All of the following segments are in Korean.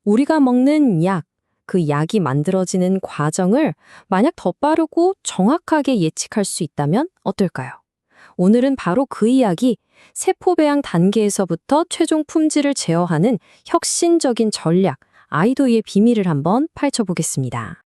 우리가 먹는 약, 그 약이 만들어지는 과정을 만약 더 빠르고 정확하게 예측할 수 있다면 어떨까요? 오늘은 바로 그 이야기, 세포 배양 단계에서부터 최종 품질을 제어하는 혁신적인 전략, 아이도이의 비밀을 한번 파헤쳐보겠습니다.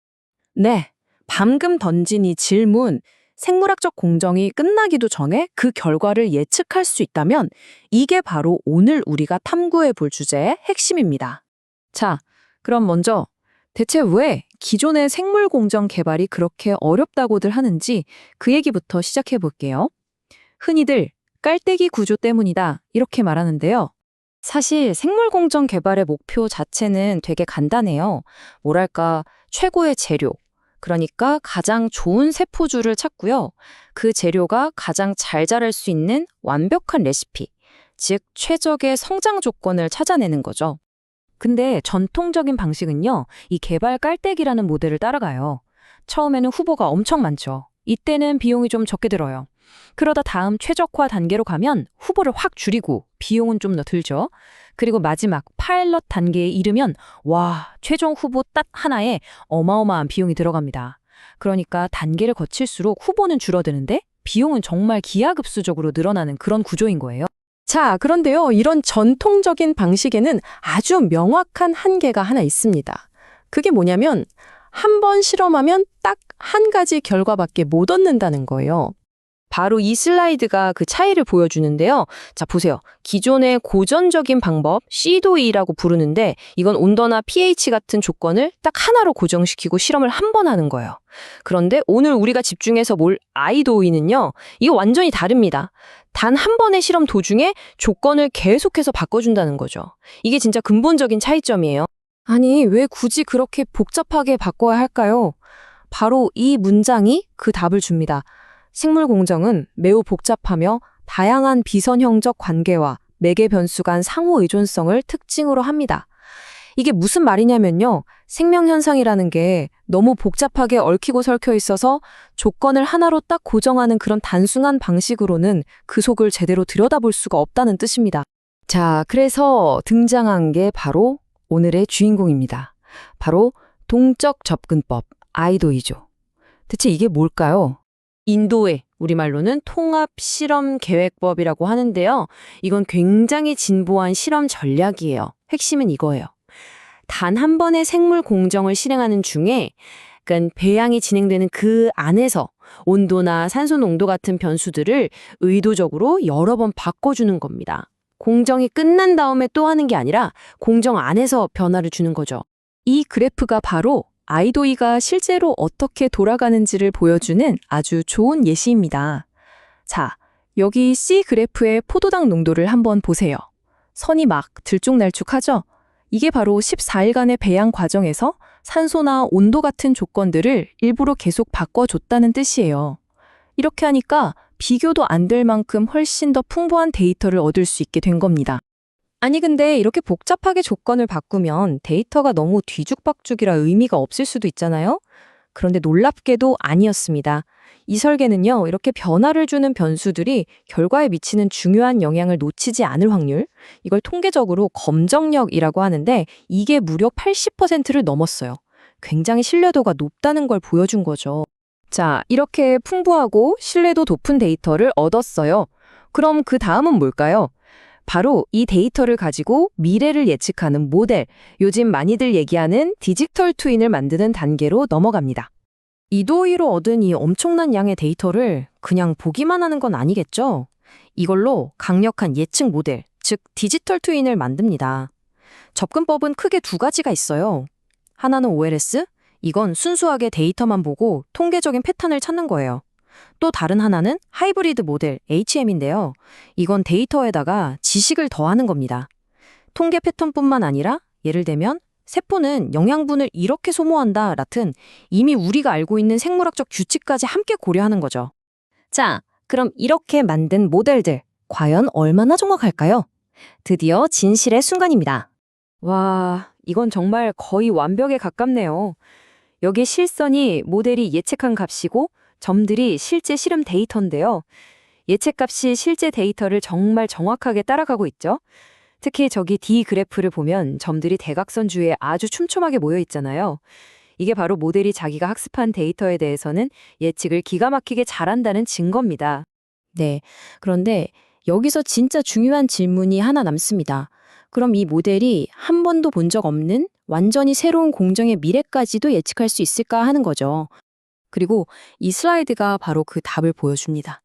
네, 방금 던진 이 질문, 생물학적 공정이 끝나기도 전에 그 결과를 예측할 수 있다면 이게 바로 오늘 우리가 탐구해 볼 주제의 핵심입니다. 자, 그럼 먼저 대체 왜 기존의 생물 공정 개발이 그렇게 어렵다고들 하는지 그 얘기부터 시작해 볼게요. 흔히들 깔때기 구조 때문이다 이렇게 말하는데요. 사실 생물 공정 개발의 목표 자체는 되게 간단해요. 뭐랄까, 최고의 재료. 그러니까 가장 좋은 세포주를 찾고요. 그 재료가 가장 잘 자랄 수 있는 완벽한 레시피, 즉 최적의 성장 조건을 찾아내는 거죠. 근데 전통적인 방식은요, 이 개발 깔때기라는 모델을 따라가요. 처음에는 후보가 엄청 많죠. 이때는 비용이 좀 적게 들어요. 그러다 다음 최적화 단계로 가면 후보를 확 줄이고 비용은 좀 더 들죠. 그리고 마지막 파일럿 단계에 이르면 와, 최종 후보 딱 하나에 어마어마한 비용이 들어갑니다. 그러니까 단계를 거칠수록 후보는 줄어드는데 비용은 정말 기하급수적으로 늘어나는 그런 구조인 거예요. 자, 그런데요, 이런 전통적인 방식에는 아주 명확한 한계가 하나 있습니다. 그게 뭐냐면, 한 번 실험하면 딱 한 가지 결과밖에 못 얻는다는 거예요. 바로 이 슬라이드가 그 차이를 보여주는데요. 자, 보세요. 기존의 고전적인 방법, CDOE라고 부르는데 이건 온도나 pH 같은 조건을 딱 하나로 고정시키고 실험을 한 번 하는 거예요. 그런데 오늘 우리가 집중해서 볼 아이도이는요. 이거 완전히 다릅니다. 단 한 번의 실험 도중에 조건을 계속해서 바꿔준다는 거죠. 이게 진짜 근본적인 차이점이에요. 아니, 왜 굳이 그렇게 복잡하게 바꿔야 할까요? 바로 이 문장이 그 답을 줍니다. 생물 공정은 매우 복잡하며 다양한 비선형적 관계와 매개 변수 간 상호 의존성을 특징으로 합니다. 이게 무슨 말이냐면요. 생명 현상이라는 게 너무 복잡하게 얽히고 설켜 있어서 조건을 하나로 딱 고정하는 그런 단순한 방식으로는 그 속을 제대로 들여다볼 수가 없다는 뜻입니다. 자, 그래서 등장한 게 바로 오늘의 주인공입니다. 바로 동적 접근법, 아이도이죠. 대체 이게 뭘까요? 인도의 우리말로는 통합 실험 계획법이라고 하는데요. 이건 굉장히 진보한 실험 전략이에요. 핵심은 이거예요. 단 한 번의 생물 공정을 실행하는 중에 그러니까 배양이 진행되는 그 안에서 온도나 산소 농도 같은 변수들을 의도적으로 여러 번 바꿔주는 겁니다. 공정이 끝난 다음에 또 하는 게 아니라 공정 안에서 변화를 주는 거죠. 이 그래프가 바로 아이도이가 실제로 어떻게 돌아가는지를 보여주는 아주 좋은 예시입니다. 자, 여기 C 그래프의 포도당 농도를 한번 보세요. 선이 막 들쭉날쭉하죠? 이게 바로 14일간의 배양 과정에서 산소나 온도 같은 조건들을 일부러 계속 바꿔줬다는 뜻이에요. 이렇게 하니까 비교도 안 될 만큼 훨씬 더 풍부한 데이터를 얻을 수 있게 된 겁니다. 아니 근데 이렇게 복잡하게 조건을 바꾸면 데이터가 너무 뒤죽박죽이라 의미가 없을 수도 있잖아요? 그런데 놀랍게도 아니었습니다. 이 설계는요, 이렇게 변화를 주는 변수들이 결과에 미치는 중요한 영향을 놓치지 않을 확률, 이걸 통계적으로 검정력이라고 하는데 이게 무려 80%를 넘었어요. 굉장히 신뢰도가 높다는 걸 보여준 거죠. 자, 이렇게 풍부하고 신뢰도 높은 데이터를 얻었어요. 그럼 그 다음은 뭘까요? 바로 이 데이터를 가지고 미래를 예측하는 모델, 요즘 많이들 얘기하는 디지털 트윈을 만드는 단계로 넘어갑니다. 이도희로 얻은 이 엄청난 양의 데이터를 그냥 보기만 하는 건 아니겠죠? 이걸로 강력한 예측 모델, 즉 디지털 트윈을 만듭니다. 접근법은 크게 두 가지가 있어요. 하나는 OLS, 이건 순수하게 데이터만 보고 통계적인 패턴을 찾는 거예요. 또 다른 하나는 하이브리드 모델 HM인데요. 이건 데이터에다가 지식을 더하는 겁니다. 통계 패턴뿐만 아니라 예를 들면 세포는 영양분을 이렇게 소모한다 같은 이미 우리가 알고 있는 생물학적 규칙까지 함께 고려하는 거죠. 자, 그럼 이렇게 만든 모델들 과연 얼마나 정확할까요? 드디어 진실의 순간입니다. 와, 이건 정말 거의 완벽에 가깝네요. 여기 실선이 모델이 예측한 값이고 점들이 실제 실험 데이터인데요. 예측값이 실제 데이터를 정말 정확하게 따라가고 있죠. 특히 저기 D 그래프를 보면 점들이 대각선주에 아주 촘촘하게 모여 있잖아요. 이게 바로 모델이 자기가 학습한 데이터에 대해서는 예측을 기가 막히게 잘한다는 증거입니다. 네. 그런데 여기서 진짜 중요한 질문이 하나 남습니다. 그럼 이 모델이 한 번도 본 적 없는 완전히 새로운 공정의 미래까지도 예측할 수 있을까 하는 거죠. 그리고 이 슬라이드가 바로 그 답을 보여줍니다.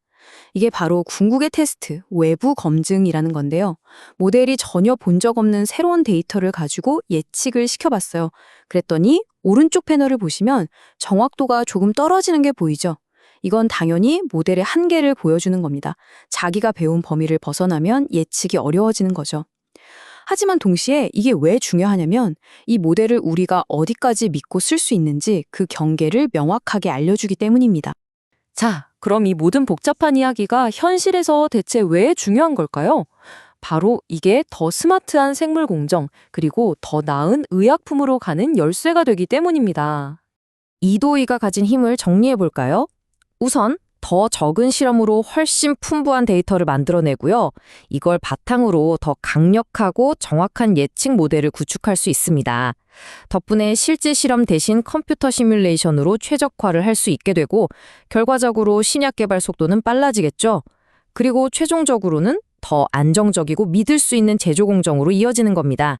이게 바로 궁극의 테스트, 외부 검증이라는 건데요. 모델이 전혀 본 적 없는 새로운 데이터를 가지고 예측을 시켜봤어요. 그랬더니 오른쪽 패널을 보시면 정확도가 조금 떨어지는 게 보이죠? 이건 당연히 모델의 한계를 보여주는 겁니다. 자기가 배운 범위를 벗어나면 예측이 어려워지는 거죠. 하지만 동시에 이게 왜 중요하냐면 이 모델을 우리가 어디까지 믿고 쓸 수 있는지 그 경계를 명확하게 알려주기 때문입니다. 자, 그럼 이 모든 복잡한 이야기가 현실에서 대체 왜 중요한 걸까요? 바로 이게 더 스마트한 생물 공정, 그리고 더 나은 의약품으로 가는 열쇠가 되기 때문입니다. 이도희가 가진 힘을 정리해 볼까요? 우선 더 적은 실험으로 훨씬 풍부한 데이터를 만들어내고요. 이걸 바탕으로 더 강력하고 정확한 예측 모델을 구축할 수 있습니다. 덕분에 실제 실험 대신 컴퓨터 시뮬레이션으로 최적화를 할 수 있게 되고 결과적으로 신약 개발 속도는 빨라지겠죠. 그리고 최종적으로는 더 안정적이고 믿을 수 있는 제조 공정으로 이어지는 겁니다.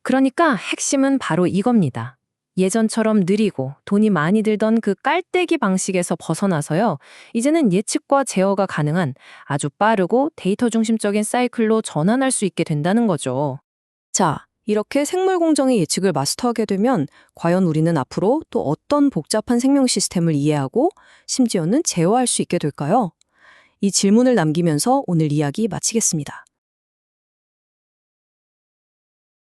그러니까 핵심은 바로 이겁니다. 예전처럼 느리고 돈이 많이 들던 그 깔때기 방식에서 벗어나서요. 이제는 예측과 제어가 가능한 아주 빠르고 데이터 중심적인 사이클로 전환할 수 있게 된다는 거죠. 자, 이렇게 생물 공정의 예측을 마스터하게 되면 과연 우리는 앞으로 또 어떤 복잡한 생명 시스템을 이해하고 심지어는 제어할 수 있게 될까요? 이 질문을 남기면서 오늘 이야기 마치겠습니다.